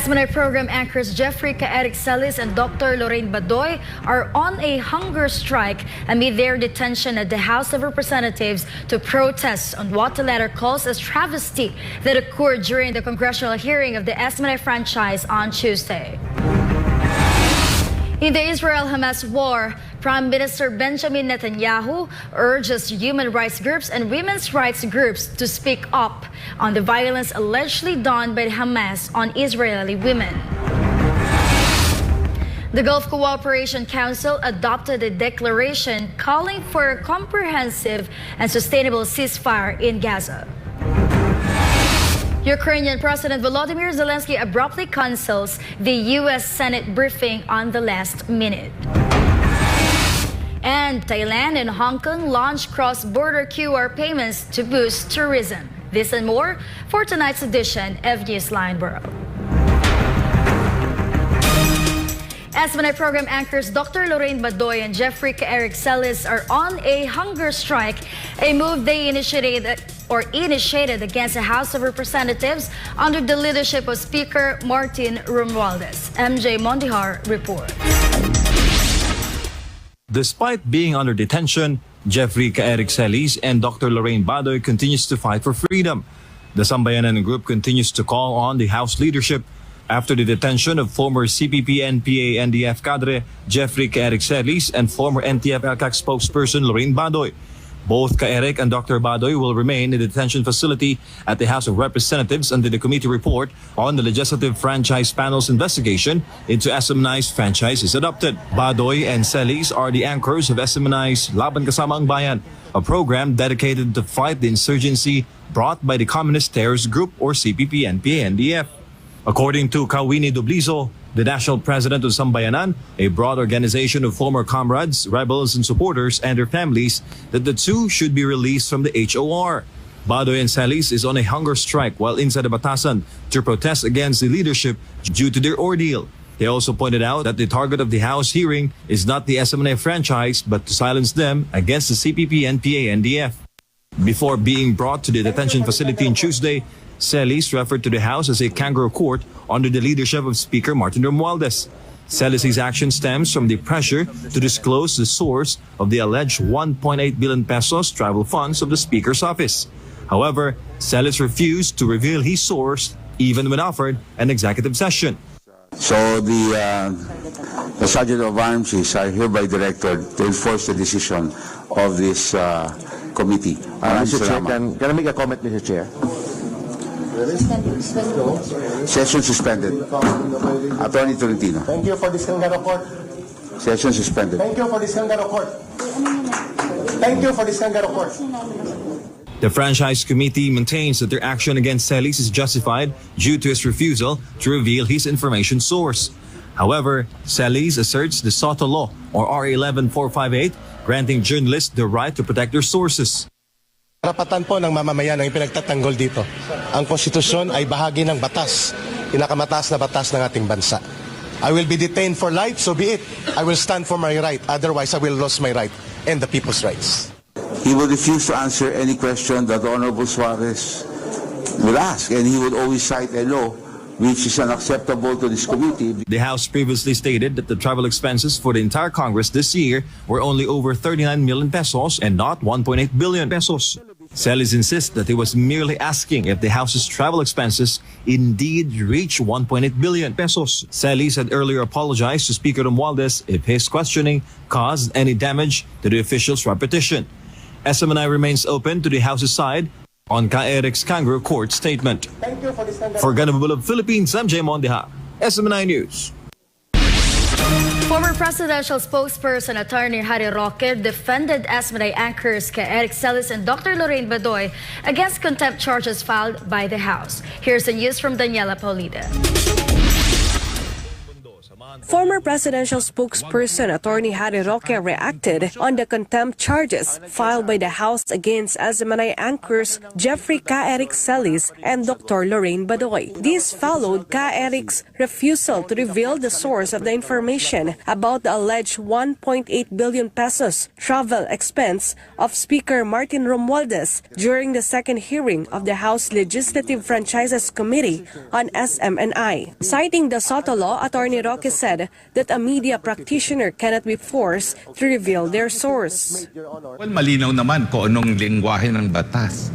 SMNI program anchors Jeffrey Celis and Dr. Lorraine Badoy are on a hunger strike amid their detention at the House of Representatives to protest on what the latter calls a travesty that occurred during the congressional hearing of the SMNI franchise on Tuesday. In the Israel-Hamas war, Prime Minister Benjamin Netanyahu urges human rights groups and women's rights groups to speak up on the violence allegedly done by Hamas on Israeli women. The Gulf Cooperation Council adopted a declaration calling for a comprehensive and sustainable ceasefire in Gaza. Ukrainian President Volodymyr Zelenskyy abruptly cancels the U.S. Senate briefing on the last minute. And Thailand and Hong Kong launch cross-border QR payments to boost tourism. This and more for tonight's edition of Newsline World. SMNI program anchors Dr. Lorraine Badoy and Jeffrey Celis are on a hunger strike, a move they initiated against the House of Representatives under the leadership of Speaker Martin Romualdez. MJ Mondihar reports. Despite being under detention, Jeffrey Celis and Dr. Lorraine Badoy continues to fight for freedom. The Sambayanan group continues to call on the House leadership after the detention of former CPP-NPA-NDF cadre Jeffrey Celis and former NTF-ELCAC spokesperson Lorraine Badoy. Both Eric and Dr. Badoy will remain in the detention facility at the House of Representatives until the committee report on the Legislative Franchise Panel's investigation into SMNI's franchise is adopted. Badoy and Celis are the anchors of SMNI's Laban Kasama ang Bayan, a program dedicated to fight the insurgency brought by the Communist Terrorist Group or CPP-NPA-NDF. According to Kawini Dublizo, the national president of Sambayanan, a broad organization of former comrades, rebels, and supporters and their families, that the two should be released from the HOR. Badoy and Celis is on a hunger strike while inside the Batasan to protest against the leadership due to their ordeal. They also pointed out that the target of the House hearing is not the SMNI franchise, but to silence them against the CPP-NPA-NDF. Before being brought to the detention facility on Tuesday, Celis referred to the House as a kangaroo court under the leadership of Speaker Martin Romualdez. Celis' action stems from the pressure to disclose the source of the alleged 1.8 billion pesos travel funds of the Speaker's office. However, Celis refused to reveal his source even when offered an executive session. So the Sergeant of Arms is hereby directed to enforce the decision of this committee. Mr. Chair, can I make a comment, Mr. Chair? Session suspended. Attorney Tolentino. Thank you for this kangaroo court. Session suspended. Thank you for this kangaroo court. Thank you for this kangaroo court. The Franchise Committee maintains that their action against Celis is justified due to his refusal to reveal his information source. However, Celis asserts the SOTO law, or RA 11458, granting journalists the right to protect their sources. Karapatan po ng mamamayan ang ipinagtatanggol dito. Ang konstitusyon ay bahagi ng batas, pinakamataas na batas ng ating bansa. I will be detained for life, so be it. I will stand for my right, otherwise I will lose my right and the people's rights. He will refuse to answer any question that Honorable Suarez will ask, and he will always cite a law which is unacceptable to this committee. The House previously stated that the travel expenses for the entire Congress this year were only over 39 million pesos and not 1.8 billion pesos. Celis insists that he was merely asking if the House's travel expenses indeed reach 1.8 billion pesos. Celis had earlier apologized to Speaker Romualdez if his questioning caused any damage to the official's reputation. SMNI remains open to the House's side on Eric's kangaroo court statement. Thank you for this kangaroo. For Ganabul of Philippines, MJ Mondihar, SMNI News. Former presidential spokesperson Attorney Harry Roque defended SMNI anchors Eric Celis and Dr. Lorraine Badoy against contempt charges filed by the House. Here's the news from Daniela Paulida. Former presidential spokesperson Attorney Harry Roque reacted on the contempt charges filed by the House against SMNI anchors Jeffrey K. Eric Celis and Dr. Lorraine Badoy. This followed K. Eric's refusal to reveal the source of the information about the alleged 1.8 billion pesos travel expense of Speaker Martin Romualdez during the second hearing of the House Legislative Franchises Committee on SMNI. Citing the Soto law, Attorney Roque said that a media practitioner cannot be forced to reveal their source. Well, malinaw naman kung anong lengguwahe ng batas.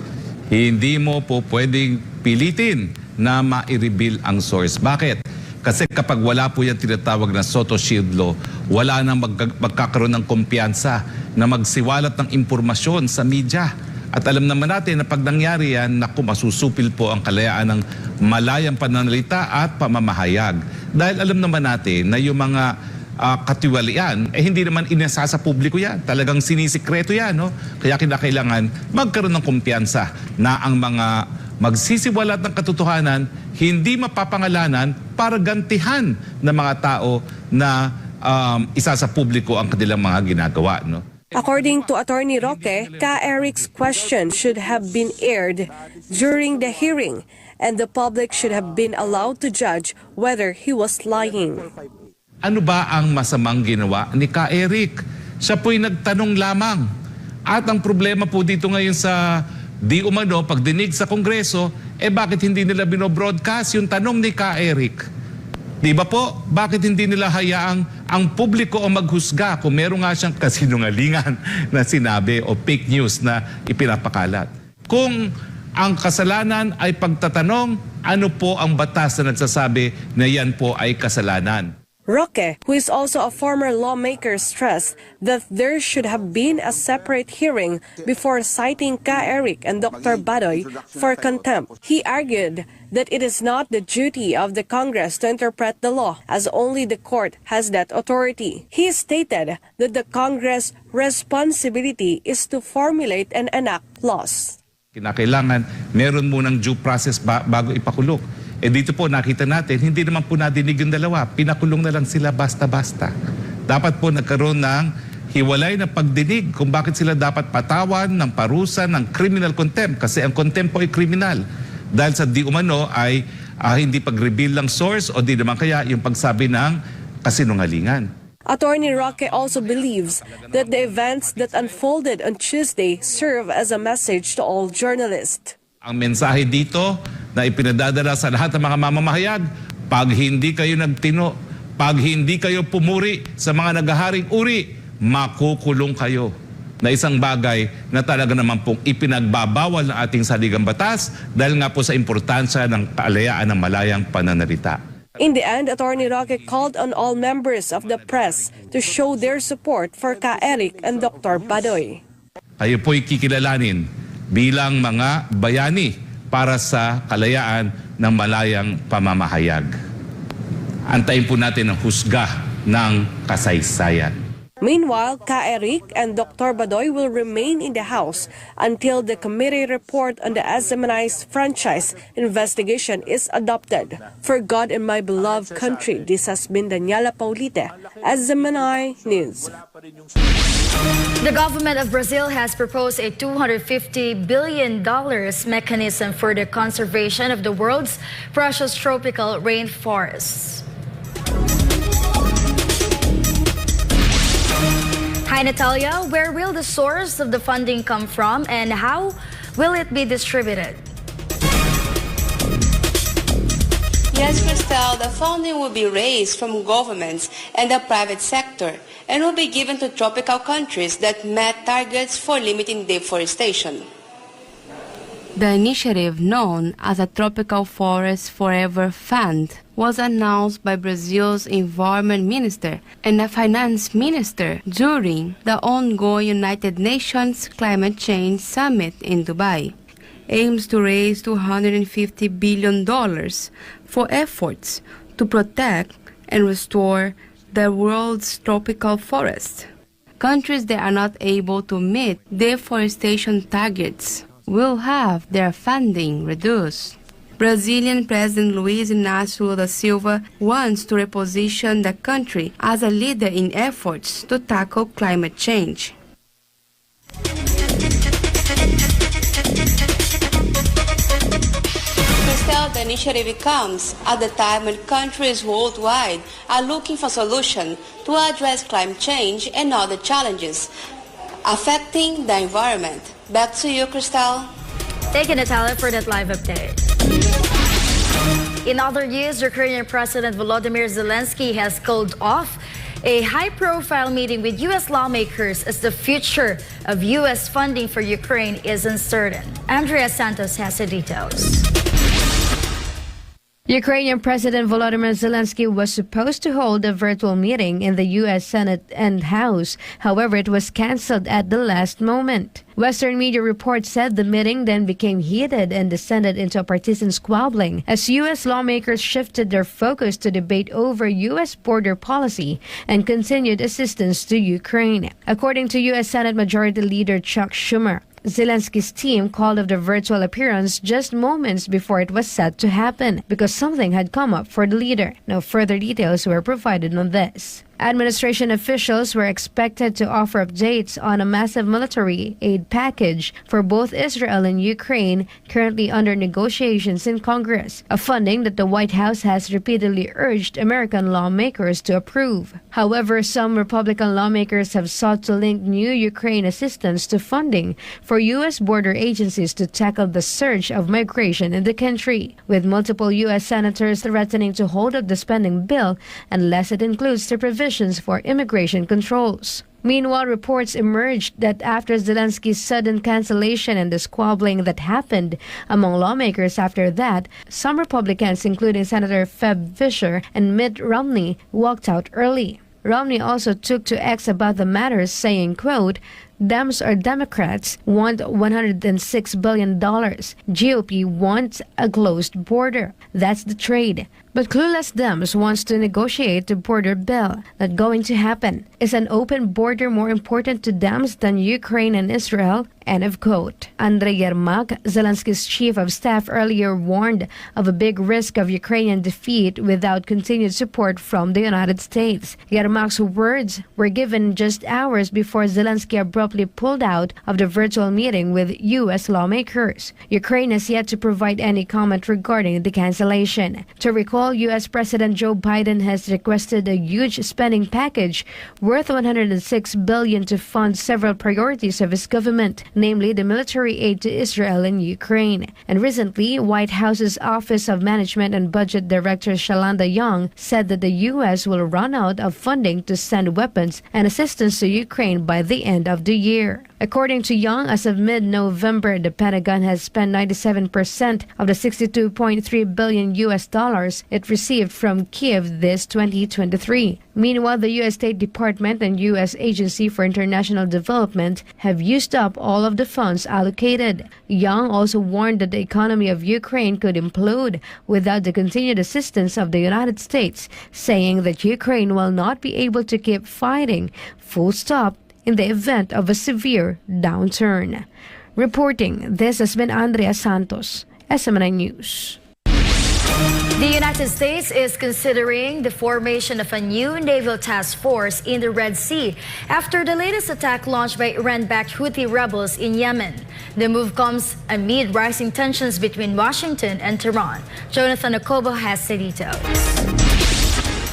Hindi mo po pwedeng pilitin na ma-reveal ang source. Bakit? Kasi kapag wala po yung tinatawag na Soto Shield Law, wala nang magkakaroon ng kumpiyansa na magsiwalat ng impormasyon sa media. At alam naman natin na pag nangyari yan, naku, masusupil po ang kalayaan ng malayang pananalita at pamamahayag. Dahil alam naman natin na yung mga katiwalian, hindi naman inasa sa publiko yan. Talagang sinisikreto yan, no? Kaya kinakailangan magkaroon ng kumpiyansa na ang mga magsisiwalat ng katotohanan, hindi mapapangalanan para gantihan ng mga tao na isa sa publiko ang kanilang mga ginagawa, no? According to Attorney Roque, K. Eric's question should have been aired during the hearing and the public should have been allowed to judge whether he was lying. Ano ba ang masamang ginawa ni K. Eric? Siya po'y nagtanong lamang. At ang problema po dito ngayon sa di umano, pagdinig sa Kongreso, bakit hindi nila binobroadcast yung tanong ni K. Eric? Di ba po? Bakit hindi nila hayaang ang publiko ang maghusga kung meron nga siyang kasinungalingan na sinabi o fake news na ipinapakalat? Kung ang kasalanan ay pagtatanong, ano po ang batas na nagsasabi na yan po ay kasalanan? Roque, who is also a former lawmaker, stressed that there should have been a separate hearing before citing K. Eric and Dr. Badoy for contempt. He argued that it is not the duty of the Congress to interpret the law, as only the court has that authority. He stated that the Congress' responsibility is to formulate and enact laws. Kinakailangan meron munang due process bago ipakulong. Dito po nakita natin, hindi naman po nadinig yung dalawa. Pinakulong na lang sila basta-basta. Dapat po nagkaroon ng hiwalay na pagdinig kung bakit sila dapat patawan ng parusa ng criminal contempt. Kasi ang contempt po ay criminal. Dahil sa di umano ay hindi pag-reveal ng source o di naman kaya yung pagsabi ng kasinungalingan. Attorney Roque also believes that the events that unfolded on Tuesday serve as a message to all journalists. Ang mensahe dito na ipinadadala sa lahat ng mga mamamahayag, pag hindi kayo nagtino, pag hindi kayo pumuri sa mga naghaharing uri, makukulong kayo. Na isang bagay na talaga naman pong ipinagbabawal ng ating saligang batas dahil nga po sa importansya ng kalayaan ng malayang pananalita. In the end, Attorney Roque called on all members of the press to show their support for K. Eric and Dr. Badoy. Kayo po'y kikilalanin bilang mga bayani para sa kalayaan ng malayang pamamahayag. Antayin po natin ang husga ng kasaysayan. Meanwhile, K. Eric and Dr. Badoy will remain in the House until the committee report on the SMNI's franchise investigation is adopted. For God and my beloved country, this has been Daniela Paulite, SMNI News. The government of Brazil has proposed a $250 billion mechanism for the conservation of the world's precious tropical rainforests. Hi, Natalia. Where will the source of the funding come from and how will it be distributed? Yes, Kristel, the funding will be raised from governments and the private sector and will be given to tropical countries that met targets for limiting deforestation. The initiative, known as the Tropical Forest Forever Fund, was announced by Brazil's Environment Minister and the Finance Minister during the ongoing United Nations Climate Change Summit in Dubai. Aims to raise $250 billion for efforts to protect and restore the world's tropical forests. Countries that are not able to meet deforestation targets will have their funding reduced. Brazilian President Luiz Inácio da Silva wants to reposition the country as a leader in efforts to tackle climate change. Kristel, the initiative comes at the time when countries worldwide are looking for solutions to address climate change and other challenges affecting the environment. Back to you, Kristel. Thank you, Natalia, for that live update. In other news, Ukrainian President Volodymyr Zelenskyy has called off a high-profile meeting with U.S. lawmakers as the future of U.S. funding for Ukraine is uncertain. Andrea Santos has the details. Ukrainian President Volodymyr Zelenskyy was supposed to hold a virtual meeting in the U.S. Senate and House. However, it was cancelled at the last moment. Western media reports said the meeting then became heated and descended into a partisan squabbling as U.S. lawmakers shifted their focus to debate over U.S. border policy and continued assistance to Ukraine. According to U.S. Senate Majority Leader Chuck Schumer, Zelensky's team called off the virtual appearance just moments before it was set to happen because something had come up for the leader. No further details were provided on this. Administration officials were expected to offer updates on a massive military aid package for both Israel and Ukraine currently under negotiations in Congress, a funding that the White House has repeatedly urged American lawmakers to approve. However, some Republican lawmakers have sought to link new Ukraine assistance to funding for U.S. border agencies to tackle the surge of migration in the country, with multiple U.S. senators threatening to hold up the spending bill unless it includes the provision for immigration controls. Meanwhile, reports emerged that after Zelensky's sudden cancellation and the squabbling that happened among lawmakers after that, some Republicans, including Senator Feb Fisher and Mitt Romney, walked out early. Romney also took to X about the matter, saying, quote, Dems or Democrats want $106 billion. GOP wants a closed border. That's the trade. But clueless Dems wants to negotiate the border bill. Not going to happen. Is an open border more important to Dems than Ukraine and Israel? End of quote. Andrei Yermak, Zelensky's chief of staff, earlier warned of a big risk of Ukrainian defeat without continued support from the United States. Yermak's words were given just hours before Zelensky abruptly pulled out of the virtual meeting with U.S. lawmakers. Ukraine has yet to provide any comment regarding the cancellation. To recall, U.S. President Joe Biden has requested a huge spending package worth $106 billion to fund several priorities of his government, namely the military aid to Israel and Ukraine. And recently, White House's Office of Management and Budget Director Shalanda Young said that the U.S. will run out of funding to send weapons and assistance to Ukraine by the end of the year. According to Young, as of mid-November, the Pentagon has spent 97% of the $62.3 billion US dollars it received from Kiev this 2023. Meanwhile, the U.S. State Department and U.S. Agency for International Development have used up all of the funds allocated. Young also warned that the economy of Ukraine could implode without the continued assistance of the United States, saying that Ukraine will not be able to keep fighting, full stop, in the event of a severe downturn. Reporting, this has been Andrea Santos, SMNI News. The United States is considering the formation of a new naval task force in the Red Sea after the latest attack launched by Iran-backed Houthi rebels in Yemen. The move comes amid rising tensions between Washington and Tehran. Jonathan Okobo has the details.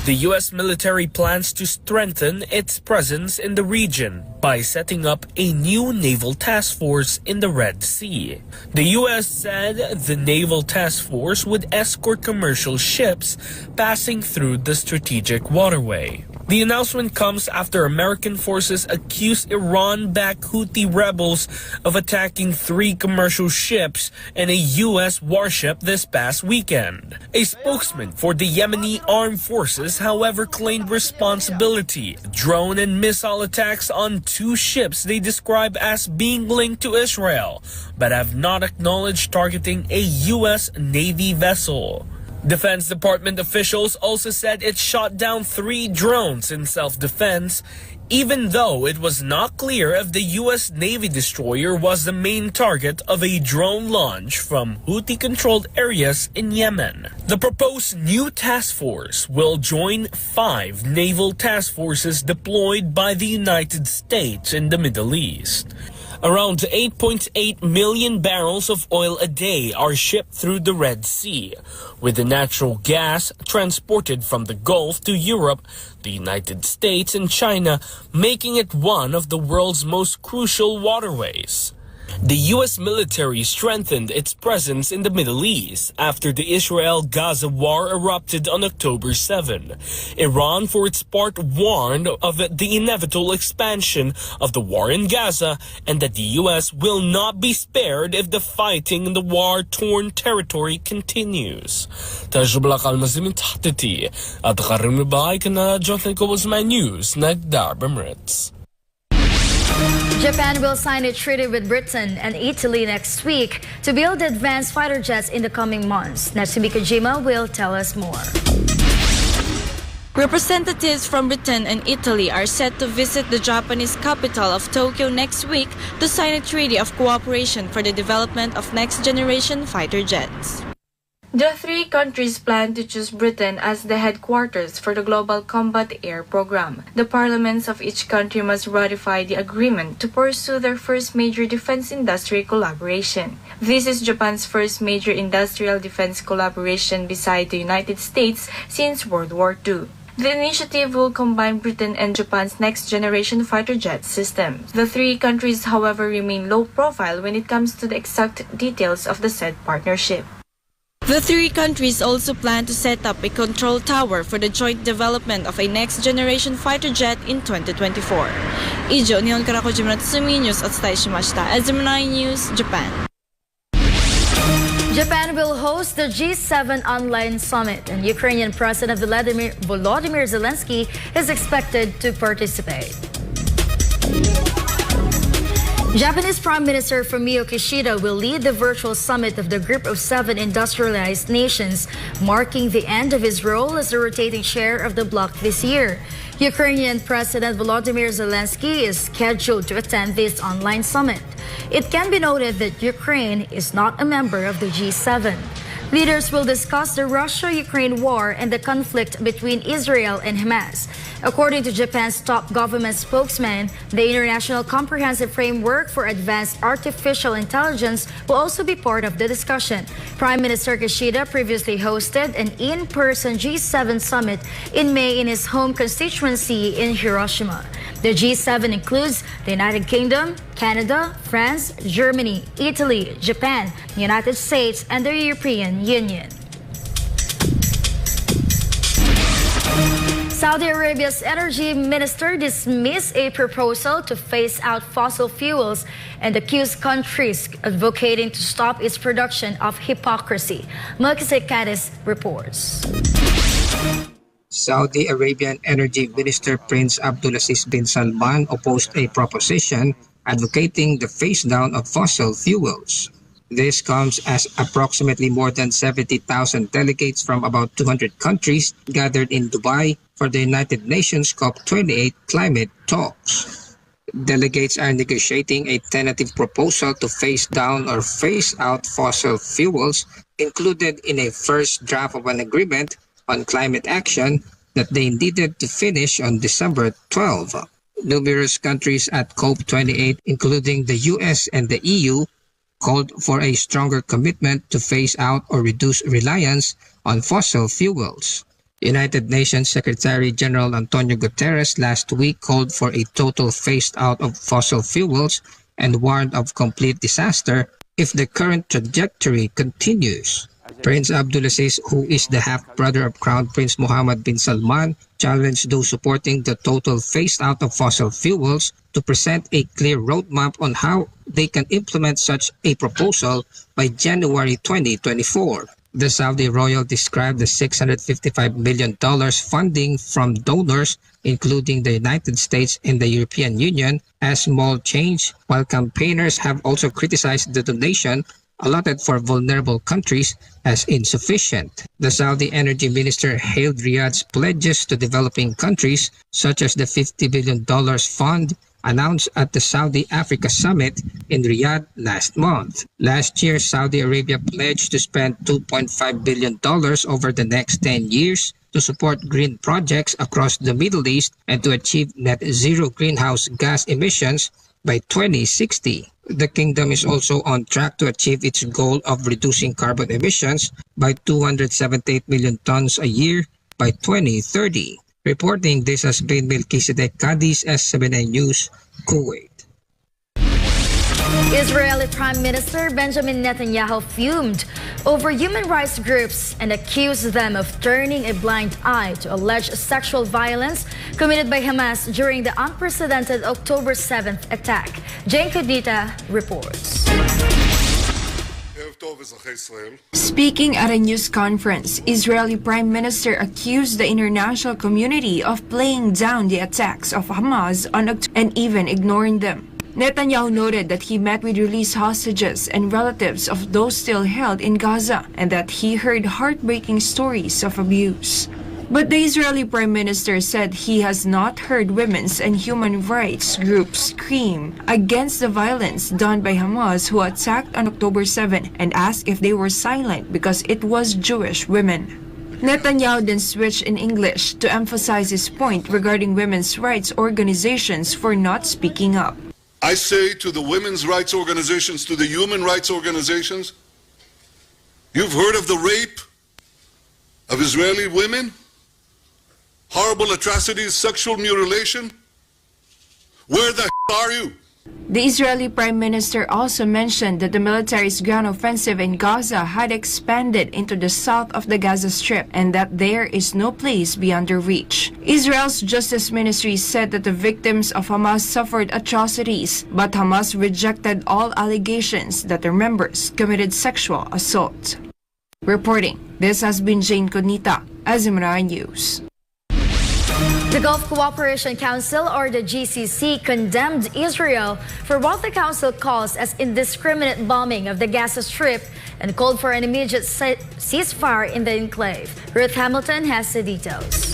The U.S. military plans to strengthen its presence in the region by setting up a new naval task force in the Red Sea. The U.S. said the naval task force would escort commercial ships passing through the strategic waterway. The announcement comes after American forces accused Iran-backed Houthi rebels of attacking 3 commercial ships and a U.S. warship this past weekend. A spokesman for the Yemeni armed forces, however, claimed responsibility. Drone and missile attacks on 2 ships they describe as being linked to Israel, but have not acknowledged targeting a U.S. Navy vessel. Defense Department officials also said it shot down 3 drones in self-defense even though it was not clear if the U.S. Navy destroyer was the main target of a drone launch from Houthi-controlled areas in Yemen. The proposed new task force will join 5 naval task forces deployed by the United States in the Middle East. Around 8.8 million barrels of oil a day are shipped through the Red Sea, with the natural gas transported from the Gulf to Europe, the United States, and China, making it one of the world's most crucial waterways. The U.S. military strengthened its presence in the Middle East after the Israel-Gaza war erupted on October 7. Iran, for its part, warned of the inevitable expansion of the war in Gaza and that the U.S. will not be spared if the fighting in the war-torn territory continues. Tajubla Mazimin Tahtati at Karimibay Kana Jonathan Kobosman News, Nagdar Emirates. Japan will sign a treaty with Britain and Italy next week to build advanced fighter jets in the coming months. Natsumi Kojima will tell us more. Representatives from Britain and Italy are set to visit the Japanese capital of Tokyo next week to sign a treaty of cooperation for the development of next-generation fighter jets. The 3 countries plan to choose Britain as the headquarters for the Global Combat Air Program. The parliaments of each country must ratify the agreement to pursue their first major defense industry collaboration. This is Japan's first major industrial defense collaboration beside the United States since World War II. The initiative will combine Britain and Japan's next-generation fighter jet systems. The 3 countries, however, remain low-profile when it comes to the exact details of the said partnership. The 3 countries also plan to set up a control tower for the joint development of a next-generation fighter jet in 2024. Ijo, Nihon kara Kojima Natsumi News at Shimashita, SMNI News, Japan. Japan will host the G7 online summit, and Ukrainian President Volodymyr Zelenskyy is expected to participate. Japanese Prime Minister Fumio Kishida will lead the virtual summit of the Group of 7 industrialized nations, marking the end of his role as the rotating chair of the bloc this year. Ukrainian President Volodymyr Zelenskyy is scheduled to attend this online summit. It can be noted that Ukraine is not a member of the G7. Leaders will discuss the Russia-Ukraine war and the conflict between Israel and Hamas. According to Japan's top government spokesman, the International Comprehensive Framework for Advanced Artificial Intelligence will also be part of the discussion. Prime Minister Kishida previously hosted an in-person G7 summit in May in his home constituency in Hiroshima. The G7 includes the United Kingdom, Canada, France, Germany, Italy, Japan, the United States, and the European Union. Saudi Arabia's energy minister dismissed a proposal to phase out fossil fuels and accused countries advocating to stop its production of hypocrisy. Melchizedek Cadiz reports. Saudi Arabian Energy Minister Prince Abdulaziz bin Salman opposed a proposition advocating the phase down of fossil fuels. This comes as approximately more than 70,000 delegates from about 200 countries gathered in Dubai for the United Nations COP28 climate talks. Delegates are negotiating a tentative proposal to phase down or phase out fossil fuels, included in a first draft of an agreement on climate action that they needed to finish on December 12. Numerous countries at COP28, including the US and the EU, called for a stronger commitment to phase out or reduce reliance on fossil fuels. United Nations Secretary General Antonio Guterres last week called for a total phased out of fossil fuels and warned of complete disaster if the current trajectory continues. Prince Abdulaziz, who is the half-brother of Crown Prince Mohammed bin Salman, challenged those supporting the total phased out of fossil fuels to present a clear roadmap on how they can implement such a proposal by January 2024. The Saudi royal described the $655 million funding from donors, including the United States and the European Union, as small change, while campaigners have also criticized the donation allotted for vulnerable countries as insufficient. The Saudi energy minister hailed Riyadh's pledges to developing countries, such as the $50 billion fund announced at the Saudi Africa Summit in Riyadh last month. Last year, Saudi Arabia pledged to spend $2.5 billion over the next 10 years to support green projects across the Middle East and to achieve net zero greenhouse gas emissions by 2060. The kingdom is also on track to achieve its goal of reducing carbon emissions by 278 million tons a year by 2030. Reporting this has been Melchizedek Cadiz, SMNI News, Kuwait. Israeli Prime Minister Benjamin Netanyahu fumed over human rights groups and accused them of turning a blind eye to alleged sexual violence committed by Hamas during the unprecedented October 7th attack. Jane Kudita reports. Speaking at a news conference, Israeli Prime Minister accused the international community of playing down the attacks of Hamas and even ignoring them. Netanyahu noted that he met with released hostages and relatives of those still held in Gaza and that he heard heartbreaking stories of abuse. But the Israeli Prime Minister said he has not heard women's and human rights groups scream against the violence done by Hamas who attacked on October 7 and asked if they were silent because it was Jewish women. Netanyahu then switched in English to emphasize his point regarding women's rights organizations for not speaking up. I say to the women's rights organizations, to the human rights organizations, you've heard of the rape of Israeli women? Horrible atrocities, sexual mutilation? Where the are you? The Israeli Prime Minister also mentioned that the military's ground offensive in Gaza had expanded into the south of the Gaza Strip and that there is no place beyond their reach. Israel's Justice Ministry said that the victims of Hamas suffered atrocities, but Hamas rejected all allegations that their members committed sexual assault. Reporting, this has been Jane Conita, SMNI News. The Gulf Cooperation Council, or the GCC, condemned Israel for what the council calls as indiscriminate bombing of the Gaza Strip and called for an immediate ceasefire in the enclave. Ruth Hamilton has the details.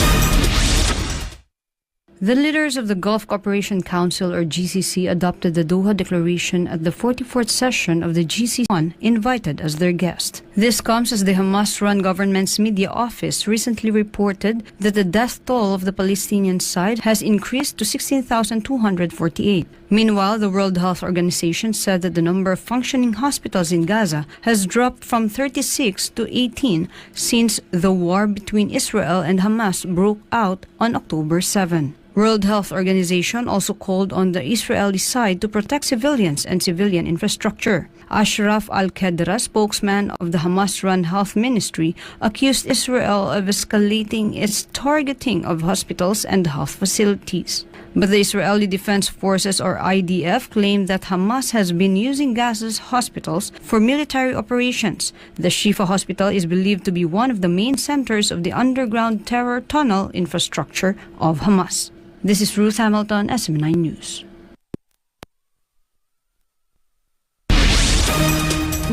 The leaders of the Gulf Cooperation Council, or GCC, adopted the Doha Declaration at the 44th session of the GCC, invited as their guest. This comes as the Hamas-run government's media office recently reported that the death toll of the Palestinian side has increased to 16,248. Meanwhile, the World Health Organization said that the number of functioning hospitals in Gaza has dropped from 36 to 18 since the war between Israel and Hamas broke out on October 7. World Health Organization also called on the Israeli side to protect civilians and civilian infrastructure. Ashraf al-Qadra, spokesman of the Hamas-run health ministry, accused Israel of escalating its targeting of hospitals and health facilities. But the Israeli Defense Forces, or IDF, claimed that Hamas has been using Gaza's hospitals for military operations. The Shifa Hospital is believed to be one of the main centers of the underground terror tunnel infrastructure of Hamas. This is Ruth Hamilton, SMNI News.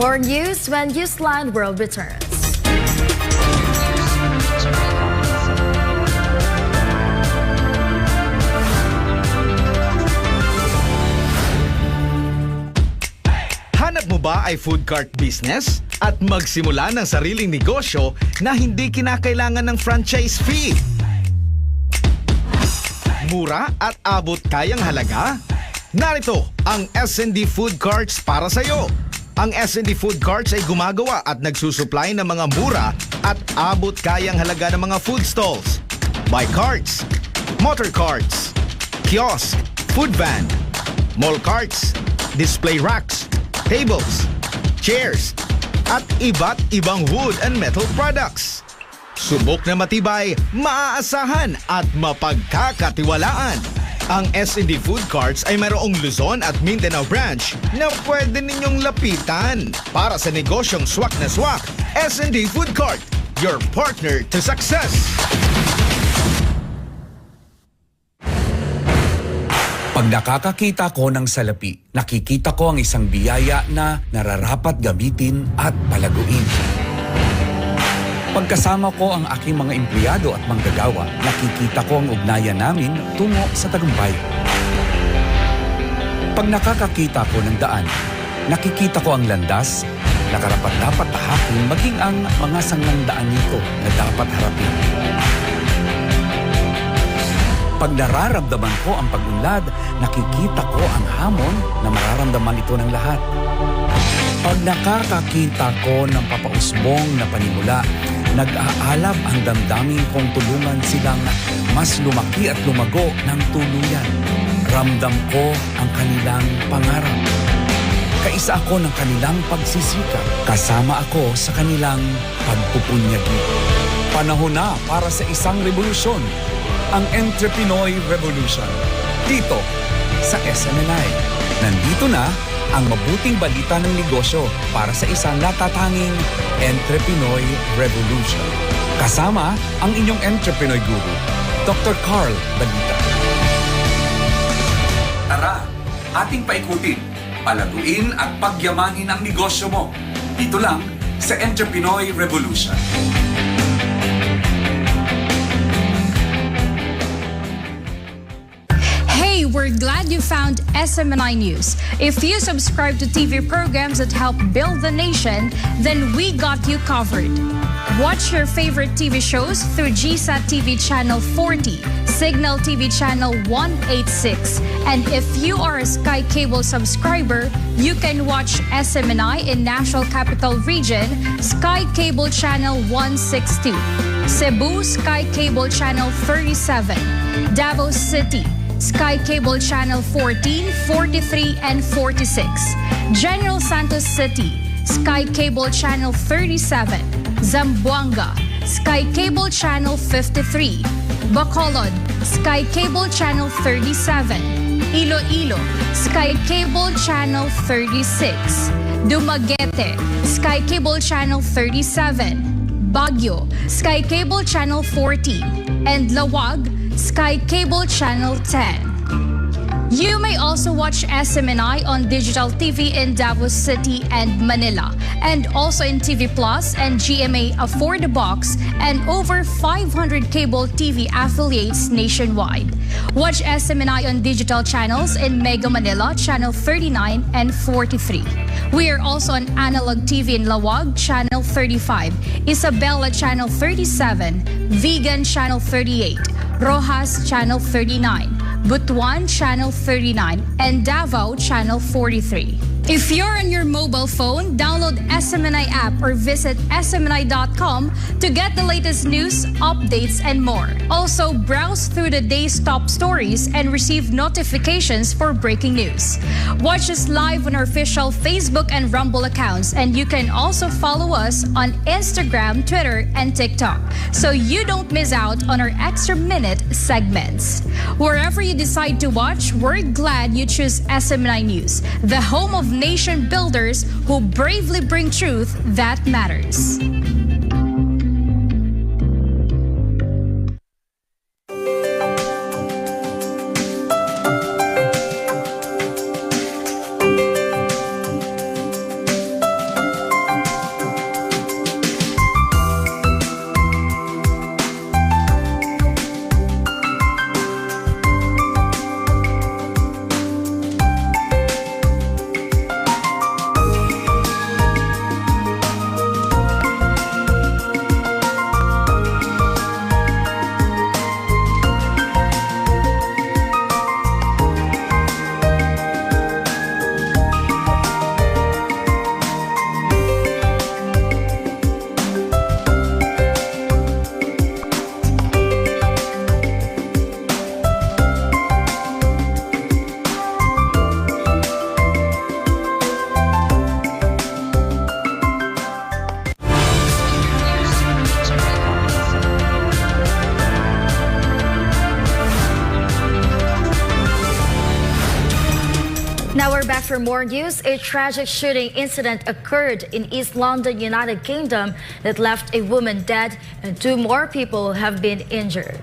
More news when Newsline World returns. Hanap mo ba ay food cart business? At magsimula ng sariling negosyo na hindi kinakailangan ng franchise fee? Mura at abot kayang halaga? Narito ang S&D Food Carts para sa iyo. Ang S&D Food Carts ay gumagawa at nagsusupply ng mga mura at abot kayang halaga ng mga food stalls, bike carts, motor carts, kiosk, food van, mall carts, display racks, tables, chairs, at iba't ibang wood and metal products. Subok na matibay, maaasahan at mapagkakatiwalaan. Ang S&D Food Carts ay mayroong Luzon at Mindanao branch na pwede ninyong lapitan. Para sa negosyong swak na swak, S&D Food Cart, your partner to success. Pag nakakakita ko ng salapi, nakikita ko ang isang biyaya na nararapat gamitin at palaguin. Pagkasama ko ang aking mga empleyado at manggagawa, nakikita ko ang ugnayan namin tungo sa tagumpay. Pag nakakakita ko ng daan, nakikita ko ang landas na karapat-dapat tahakin maging ang mga sanglang daan nito na dapat harapin. Pag nararamdaman ko ang pag-unlad, nakikita ko ang hamon na mararamdaman ito ng lahat. Pag nakakakita ko ng papausbong na panimula, nag-aalab ang damdamin kong tulungan silang mas lumaki at lumago ng tuluyan. Ramdam ko ang kanilang pangarap. Kaisa ako ng kanilang pagsisikap. Kasama ako sa kanilang pagpupunyagi. Panahon na para sa isang revolusyon. Ang Entrepinoy Revolution. Dito sa SMNI. Nandito na ang mabuting balita ng negosyo para sa isang natatanging Entrepinoy Revolution. Kasama ang inyong Entrepinoy Guru, Dr. Carl Balita. Tara, ating paikutin, palaguin at pagyamanin ang negosyo mo. Dito lang sa Entrepinoy Revolution. Hey, we're glad you found SMNI News. If you subscribe to TV programs that help build the nation, then we got you covered. Watch your favorite TV shows through GSAT TV Channel 40, Signal TV Channel 186. And if you are a Sky Cable subscriber, you can watch SMNI in National Capital Region, Sky Cable Channel 162, Cebu Sky Cable Channel 37, Davao City, Sky Cable Channel 14, 43, and 46. General Santos City, Sky Cable Channel 37. Zamboanga, Sky Cable Channel 53. Bacolod, Sky Cable Channel 37. Iloilo, Sky Cable Channel 36. Dumaguete, Sky Cable Channel 37. Baguio, Sky Cable Channel 14. And Lawag, Sky Cable Channel 10. You may also watch SMNI on digital TV in Davao City and Manila, and also in TV Plus and GMA Afford the Box, and over 500 cable TV affiliates nationwide. Watch SMNI on digital channels in Mega Manila, Channel 39 and 43. We are also on analog TV in Lawag, Channel 35, Isabela, Channel 37, Vegan, Channel 38, Rojas, Channel 39, Butuan, Channel 39, and Davao, Channel 43. If you're on your mobile phone, download SMNI app or visit smni.com to get the latest news, updates, and more. Also, browse through the day's top stories and receive notifications for breaking news. Watch us live on our official Facebook and Rumble accounts, and you can also follow us on Instagram, Twitter, and TikTok, so you don't miss out on our extra minute segments. Wherever you decide to watch, we're glad you choose SMNI News, the home of nation builders who bravely bring truth that matters. Now we're back for more news. A tragic shooting incident occurred in East London, United Kingdom that left a woman dead and 2 more people have been injured.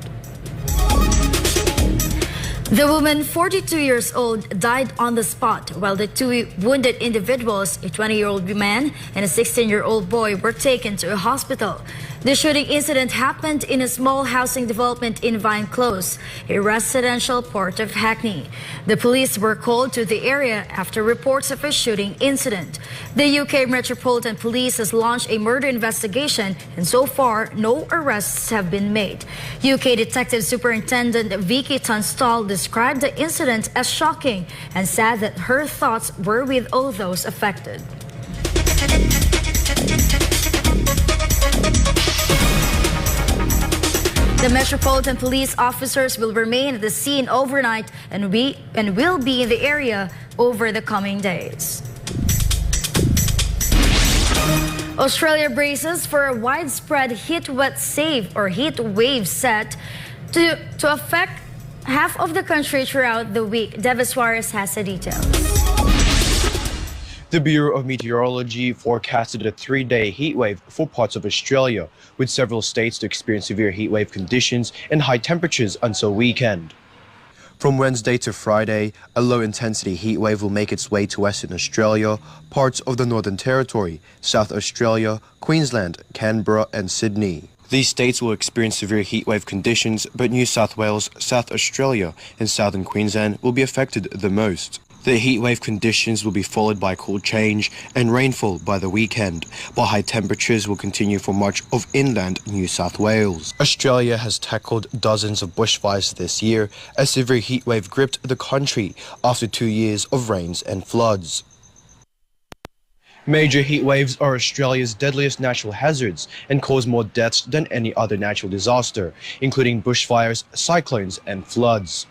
The woman, 42 years old, died on the spot, while the two wounded individuals, a 20-year-old man and a 16-year-old boy, were taken to a hospital. The shooting incident happened in a small housing development in Vine Close, a residential part of Hackney. The police were called to the area after reports of a shooting incident. The UK Metropolitan Police has launched a murder investigation, and so far, no arrests have been made. UK Detective Superintendent Vicky Tunstall described the incident as shocking and said that her thoughts were with all those affected. The Metropolitan Police officers will remain at the scene overnight and will be in the area over the coming days. Australia braces for a widespread heat wave set to affect half of the country throughout the week. David Suarez has the details. The Bureau of Meteorology forecasted a 3-day heat wave for parts of Australia, with several states to experience severe heat wave conditions and high temperatures until weekend. From Wednesday to Friday, a low-intensity heat wave will make its way to Western Australia, parts of the Northern Territory, South Australia, Queensland, Canberra and Sydney. These states will experience severe heat wave conditions, but New South Wales, South Australia and Southern Queensland will be affected the most. The heat wave conditions will be followed by cool change and rainfall by the weekend, but high temperatures will continue for much of inland New South Wales. Australia has tackled dozens of bushfires this year as severe heat wave gripped the country after 2 years of rains and floods. Major heat waves are Australia's deadliest natural hazards and cause more deaths than any other natural disaster, including bushfires, cyclones and floods.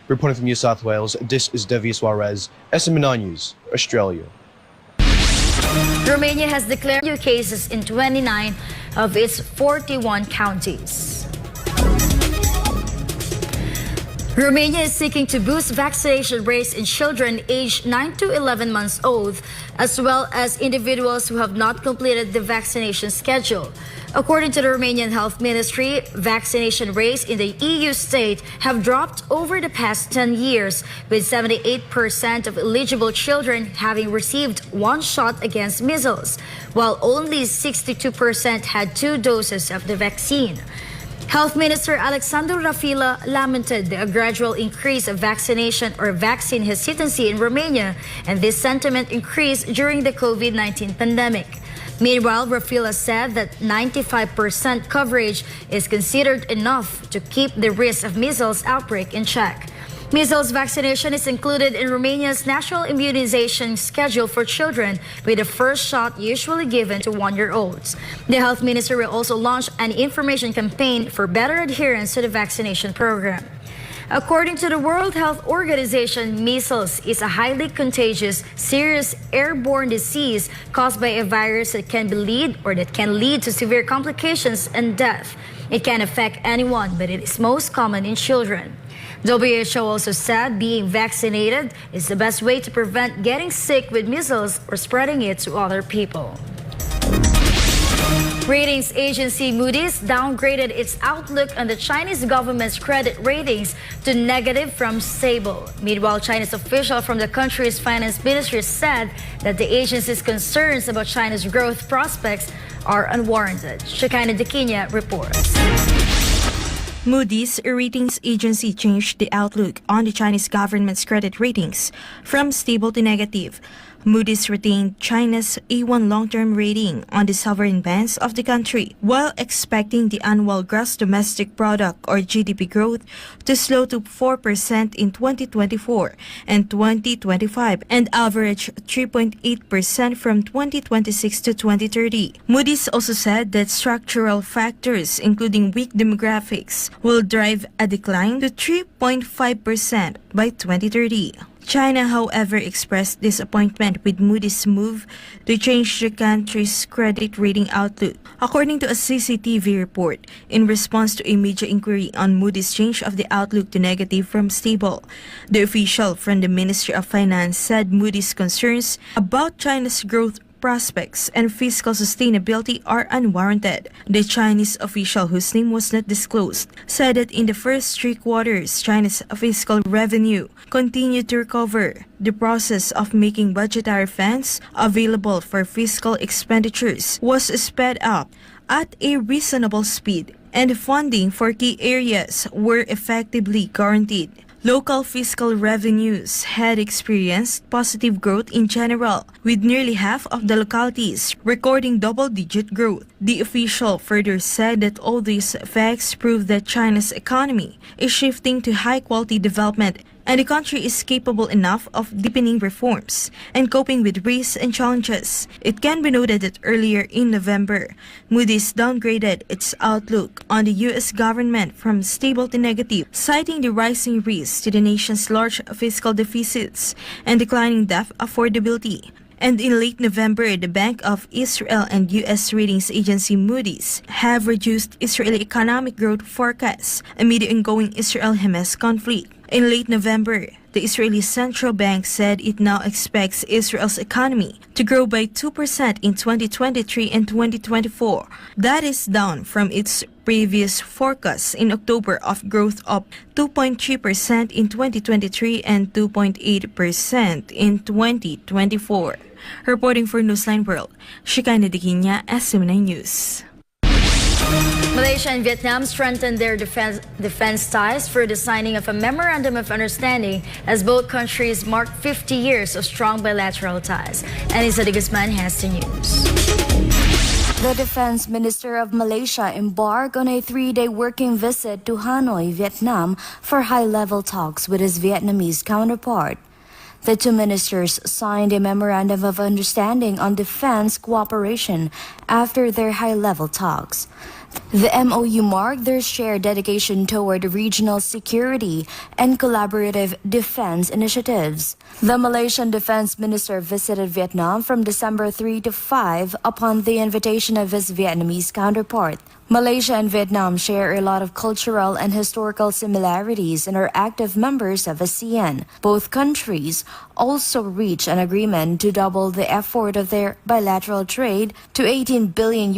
Reporting from New South Wales, this is Devi Suarez, SMNI News, Australia. Romania has declared new cases in 29 of its 41 counties. Romania is seeking to boost vaccination rates in children aged 9 to 11 months old, as well as individuals who have not completed the vaccination schedule. According to the Romanian Health Ministry, vaccination rates in the EU state have dropped over the past 10 years, with 78% of eligible children having received one shot against measles, while only 62% had 2 doses of the vaccine. Health Minister Alexandru Rafila lamented the gradual increase of vaccination or vaccine hesitancy in Romania, and this sentiment increased during the COVID-19 pandemic. Meanwhile, Rafila said that 95% coverage is considered enough to keep the risk of measles outbreak in check. Measles vaccination is included in Romania's national immunization schedule for children, with the first shot usually given to 1-year-olds. The health minister will also launch an information campaign for better adherence to the vaccination program. According to the World Health Organization, measles is a highly contagious, serious airborne disease caused by a virus that can lead to severe complications and death. It can affect anyone, but it is most common in children. WHO also said being vaccinated is the best way to prevent getting sick with measles or spreading it to other people. Ratings agency Moody's downgraded its outlook on the Chinese government's credit ratings to negative from stable. Meanwhile, Chinese official from the country's finance ministry said that the agency's concerns about China's growth prospects are unwarranted. Shekinah Dikinya reports. Moody's, a ratings agency, changed the outlook on the Chinese government's credit ratings from stable to negative. Moody's retained China's A1 long-term rating on the sovereign bonds of the country, while expecting the annual gross domestic product or GDP growth to slow to 4% in 2024 and 2025 and average 3.8% from 2026 to 2030. Moody's also said that structural factors, including weak demographics, will drive a decline to 3.5% by 2030. China, however, expressed disappointment with Moody's move to change the country's credit rating outlook. According to a CCTV report, in response to a media inquiry on Moody's change of the outlook to negative from stable, the official from the Ministry of Finance said Moody's concerns about China's growth prospects and fiscal sustainability are unwarranted. The Chinese official, whose name was not disclosed, said that in the first 3 quarters, China's fiscal revenue continued to recover. The process of making budgetary funds available for fiscal expenditures was sped up at a reasonable speed, and funding for key areas were effectively guaranteed. Local fiscal revenues had experienced positive growth in general, with nearly half of the localities recording double-digit growth. The official further said that all these effects prove that China's economy is shifting to high-quality development, and the country is capable enough of deepening reforms and coping with risks and challenges. It can be noted that earlier in November, Moody's downgraded its outlook on the U.S. government from stable to negative, citing the rising risks to the nation's large fiscal deficits and declining debt affordability. And in late November, the Bank of Israel and U.S. ratings agency Moody's have reduced Israeli economic growth forecasts amid the ongoing Israel-Hamas conflict. In late November, the Israeli Central Bank said it now expects Israel's economy to grow by 2% in 2023 and 2024. That is down from its previous forecast in October of growth of 2.3% in 2023 and 2.8% in 2024. Reporting for Newsline World, Shikana Dikinya, SMNI News. Malaysia and Vietnam strengthened their defense ties through the signing of a memorandum of understanding as both countries mark 50 years of strong bilateral ties. Anissa de Guzman has the news. The Defense Minister of Malaysia embarked on a 3-day working visit to Hanoi, Vietnam for high-level talks with his Vietnamese counterpart. The two ministers signed a memorandum of understanding on defense cooperation after their high-level talks. The MOU marked their shared dedication toward regional security and collaborative defense initiatives. The Malaysian Defense Minister visited Vietnam from December 3 to 5 upon the invitation of his Vietnamese counterpart. Malaysia and Vietnam share a lot of cultural and historical similarities and are active members of ASEAN. Both countries also reached an agreement to double the effort of their bilateral trade to $18 billion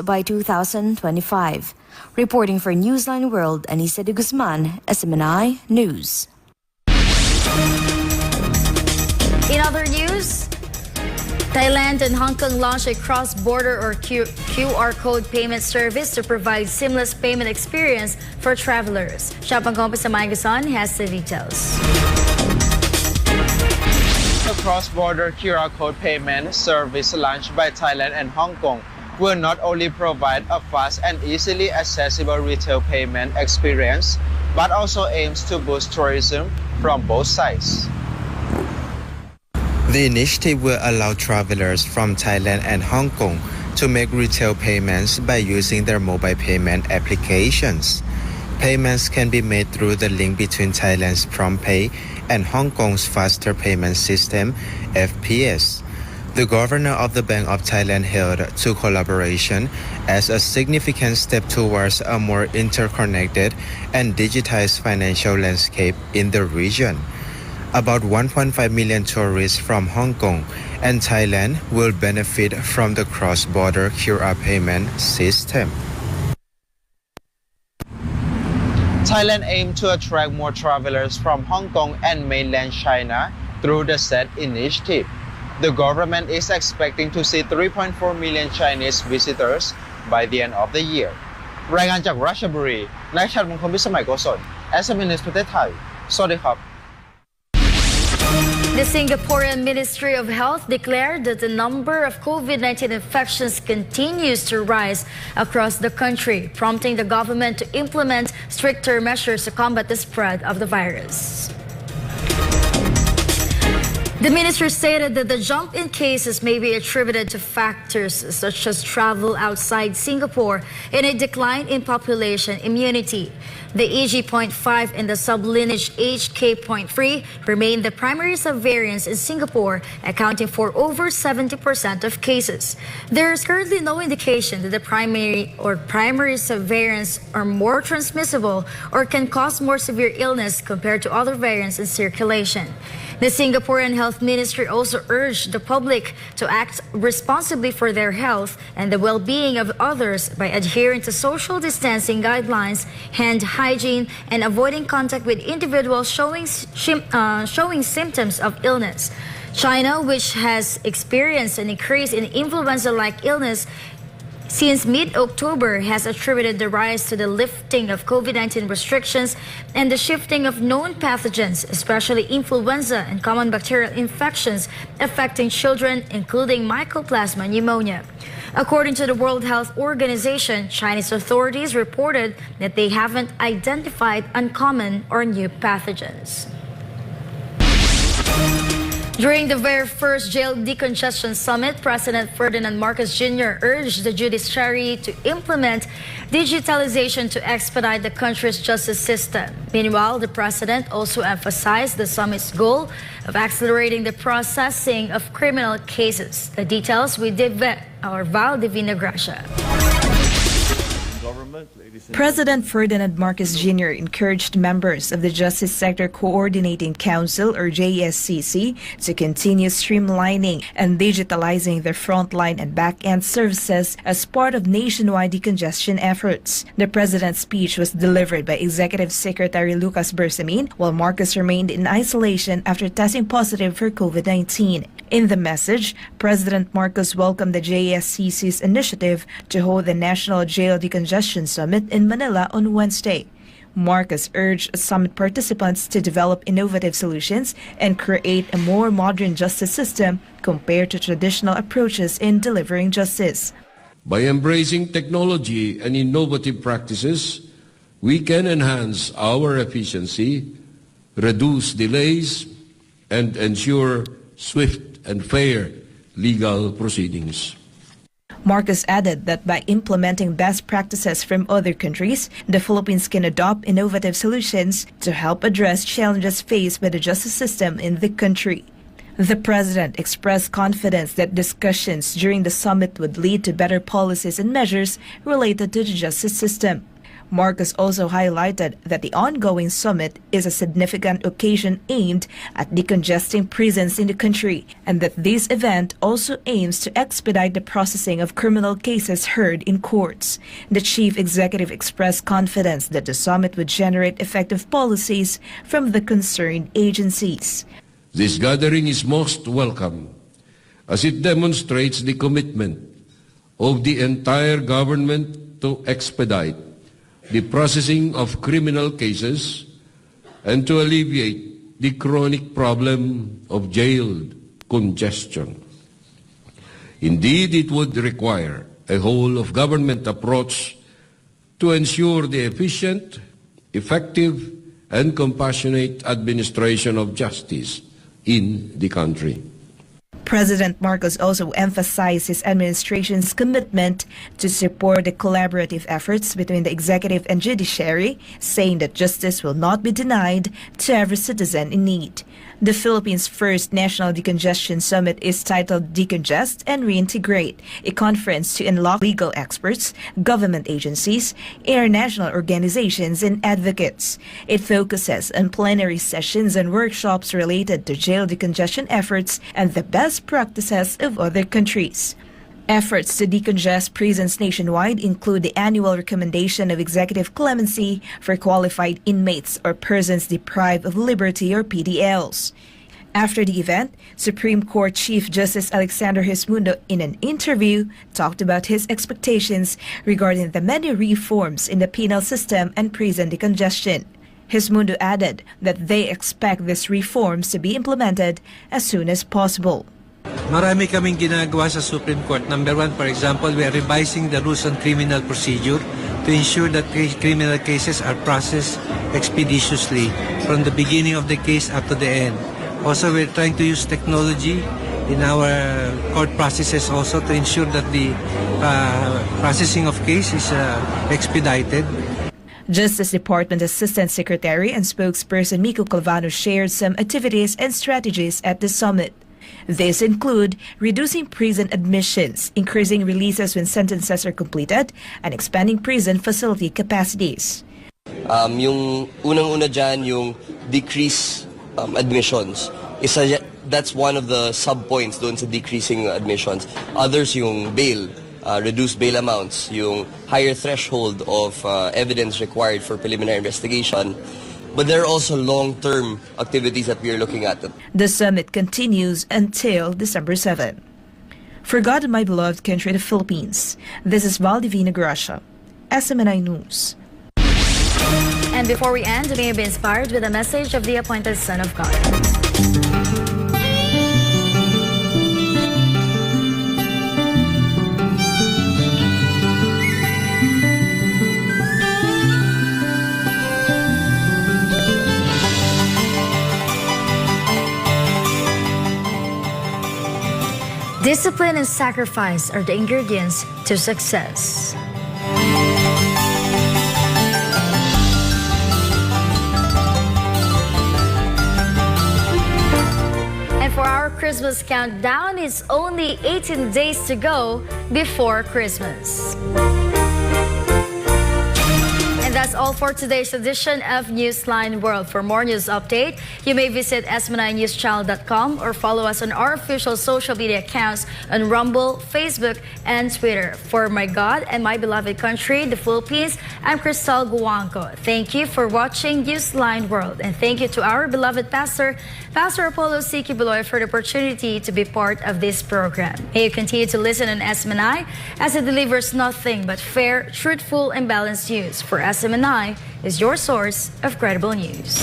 by 2025. Reporting for Newsline World, Anissa de Guzman, SMNI News. In other news, Thailand and Hong Kong launched a cross-border or QR code payment service to provide seamless payment experience for travelers. Shapang Kompis Amaigusan has the details. The cross-border QR code payment service launched by Thailand and Hong Kong will not only provide a fast and easily accessible retail payment experience, but also aims to boost tourism from both sides. The initiative will allow travelers from Thailand and Hong Kong to make retail payments by using their mobile payment applications. Payments can be made through the link between Thailand's PromptPay and Hong Kong's Faster Payment System, FPS. The governor of the Bank of Thailand hailed the collaboration as a significant step towards a more interconnected and digitized financial landscape in the region. About 1.5 million tourists from Hong Kong and Thailand will benefit from the cross-border QR payment system. Thailand aims to attract more travelers from Hong Kong and mainland China through the said initiative. The government is expecting to see 3.4 million Chinese visitors by the end of the year. รายงานจากราชบุรี นายชัดมงคลพิสมัยโกศล SMNI News ประเทศไทย สวัสดีครับ The Singaporean Ministry of Health declared that the number of COVID-19 infections continues to rise across the country, prompting the government to implement stricter measures to combat the spread of the virus. The minister stated that the jump in cases may be attributed to factors such as travel outside Singapore and a decline in population immunity. The EG.5 and the sublineage HK.3 remain the primary subvariants in Singapore, accounting for over 70% of cases. There is currently no indication that the primary subvariants are more transmissible or can cause more severe illness compared to other variants in circulation. The Singaporean Health Ministry also urged the public to act responsibly for their health and the well-being of others by adhering to social distancing guidelines, hand hygiene, and avoiding contact with individuals showing symptoms of illness. China, which has experienced an increase in influenza-like illness since mid-October, has attributed the rise to the lifting of COVID-19 restrictions and the shifting of known pathogens, especially influenza and common bacterial infections affecting children, including Mycoplasma pneumonia. According to the World Health Organization, Chinese authorities reported that they haven't identified uncommon or new pathogens. During the very first jail decongestion summit, President Ferdinand Marcos Jr. urged the judiciary to implement digitalization to expedite the country's justice system. Meanwhile, the president also emphasized the summit's goal of accelerating the processing of criminal cases. The details with Val Divina Gracia. President Ferdinand Marcos Jr. encouraged members of the Justice Sector Coordinating Council, or JSCC, to continue streamlining and digitalizing their frontline and back-end services as part of nationwide decongestion efforts. The president's speech was delivered by Executive Secretary Lucas Bersamin, while Marcos remained in isolation after testing positive for COVID-19. In the message, President Marcos welcomed the JSCC's initiative to hold the National Jail Decongestion Summit in Manila on Wednesday. Marcos urged summit participants to develop innovative solutions and create a more modern justice system compared to traditional approaches in delivering justice. By embracing technology and innovative practices, we can enhance our efficiency, reduce delays, and ensure swift and fair legal proceedings. Marcos added that by implementing best practices from other countries, the Philippines can adopt innovative solutions to help address challenges faced by the justice system in the country. The president expressed confidence that discussions during the summit would lead to better policies and measures related to the justice system. Marcos also highlighted that the ongoing summit is a significant occasion aimed at decongesting prisons in the country, and that this event also aims to expedite the processing of criminal cases heard in courts. The chief executive expressed confidence that the summit would generate effective policies from the concerned agencies. This gathering is most welcome as it demonstrates the commitment of the entire government to expedite the processing of criminal cases and to alleviate the chronic problem of jail congestion. Indeed, it would require a whole-of-government approach to ensure the efficient, effective, and compassionate administration of justice in the country. President Marcos also emphasized his administration's commitment to support the collaborative efforts between the executive and judiciary, saying that justice will not be denied to every citizen in need. The Philippines' first National Decongestion Summit is titled Decongest and Reintegrate, a conference to unlock legal experts, government agencies, international organizations, and advocates. It focuses on plenary sessions and workshops related to jail decongestion efforts and the best practices of other countries. Efforts to decongest prisons nationwide include the annual recommendation of executive clemency for qualified inmates or persons deprived of liberty, or PDLs. After the event, Supreme Court Chief Justice Alexander Hismundo, in an interview, talked about his expectations regarding the many reforms in the penal system and prison decongestion. Hismundo added that they expect these reforms to be implemented as soon as possible. Marami kaming ginagawa sa Supreme Court. Number one, for example, we are revising the rules on criminal procedure to ensure that criminal cases are processed expeditiously from the beginning of the case up to the end. Also, we're trying to use technology in our court processes also to ensure that the processing of cases is expedited. Justice Department Assistant Secretary and spokesperson Miko Calvano shared some activities and strategies at the summit. These include reducing prison admissions, increasing releases when sentences are completed, and expanding prison facility capacities. Yung unang-una dyan, yung decrease admissions. That's one of the sub-points doon sa decreasing admissions. Others yung bail, reduced bail amounts, yung higher threshold of evidence required for preliminary investigation. But there are also long-term activities that we are looking at. The summit continues until December 7. For God and my beloved country, the Philippines, this is Valdivina Gracia, SMNI News. And before we end, may you be inspired with a message of the appointed Son of God. Discipline and sacrifice are the ingredients to success. And for our Christmas countdown, it's only 18 days to go before Christmas. And that's all for today's edition of Newsline World. For more news update, you may visit SMNINewsChannel.com or follow us on our official social media accounts on Rumble, Facebook, and Twitter. For my God and my beloved country, the Philippines, I'm Kristel Guangco. Thank you for watching Newsline World, and thank you to our beloved Pastor Apollo C. Badoy, for the opportunity to be part of this program. May you continue to listen on SMNI as it delivers nothing but fair, truthful, and balanced news. For SMNI is your source of credible news.